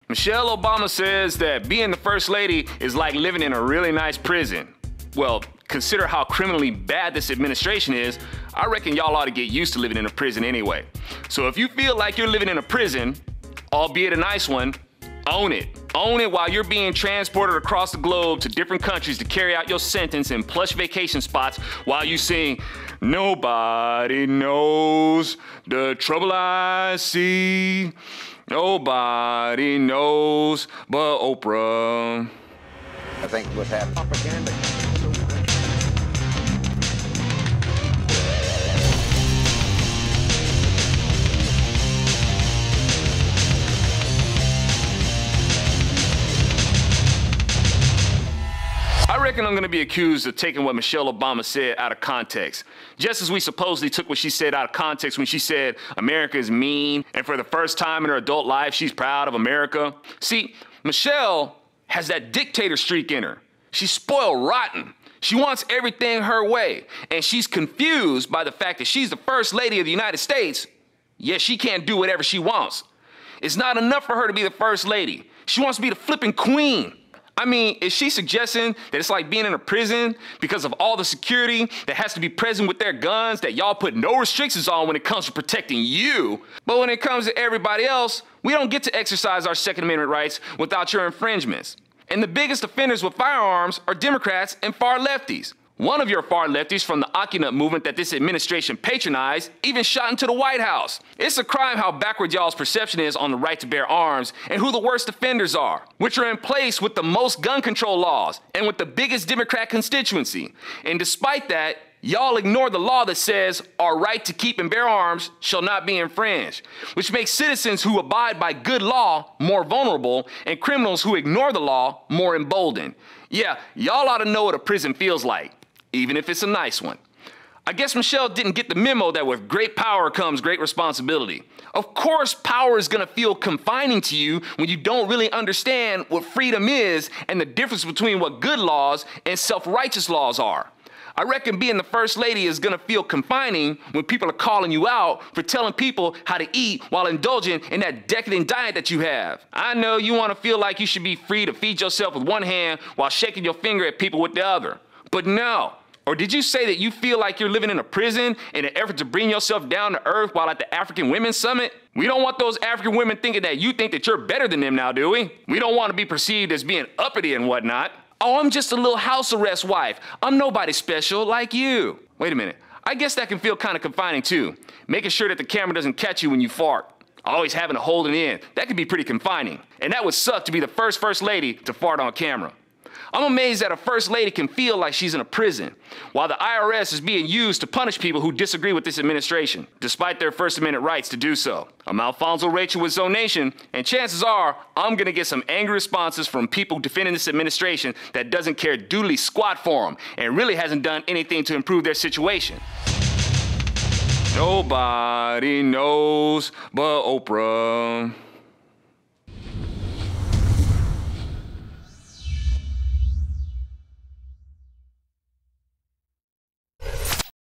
Michelle Obama says that being the first lady is like living in a really nice prison. Well, consider how criminally bad this administration is. I reckon y'all ought to get used to living in a prison anyway. So if you feel like you're living in a prison, albeit a nice one, own it. Own it while you're being transported across the globe to different countries to carry out your sentence in plush vacation spots while you sing, "Nobody knows the trouble I see. Nobody knows but Oprah." I think what's happening. Propaganda. I reckon I'm going to be accused of taking what Michelle Obama said out of context. Just as we supposedly took what she said out of context when she said America is mean and for the first time in her adult life she's proud of America. See, Michelle has that dictator streak in her. She's spoiled rotten. She wants everything her way, and she's confused by the fact that she's the first lady of the United States, yet she can't do whatever she wants. It's not enough for her to be the first lady. She wants to be the flipping queen. I mean, is she suggesting that it's like being in a prison because of all the security that has to be present with their guns that y'all put no restrictions on when it comes to protecting you? But when it comes to everybody else, we don't get to exercise our Second Amendment rights without your infringements. And the biggest offenders with firearms are Democrats and far lefties. One of your far lefties from the Occupant movement that this administration patronized even shot into the White House. It's a crime how backward y'all's perception is on the right to bear arms and who the worst offenders are, which are in place with the most gun control laws and with the biggest Democrat constituency. And despite that, y'all ignore the law that says our right to keep and bear arms shall not be infringed, which makes citizens who abide by good law more vulnerable and criminals who ignore the law more emboldened. Yeah, y'all ought to know what a prison feels like, even if it's a nice one. I guess Michelle didn't get the memo that with great power comes great responsibility. Of course, power is gonna feel confining to you when you don't really understand what freedom is and the difference between what good laws and self-righteous laws are. I reckon being the first lady is gonna feel confining when people are calling you out for telling people how to eat while indulging in that decadent diet that you have. I know you wanna feel like you should be free to feed yourself with one hand while shaking your finger at people with the other. But no. Or did you say that you feel like you're living in a prison in an effort to bring yourself down to earth while at the African Women's Summit? We don't want those African women thinking that you think that you're better than them now, do we? We don't want to be perceived as being uppity and whatnot. Oh, I'm just a little house arrest wife. I'm nobody special like you. Wait a minute. I guess that can feel kind of confining too. Making sure that the camera doesn't catch you when you fart. Always having to hold it in. That could be pretty confining. And that would suck to be the first lady to fart on camera. I'm amazed that a first lady can feel like she's in a prison, while the IRS is being used to punish people who disagree with this administration, despite their First Amendment rights to do so. I'm AlfonZo Rachel with ZoNation, and chances are I'm gonna get some angry responses from people defending this administration that doesn't care doodly squat for them and really hasn't done anything to improve their situation. Nobody knows but Oprah.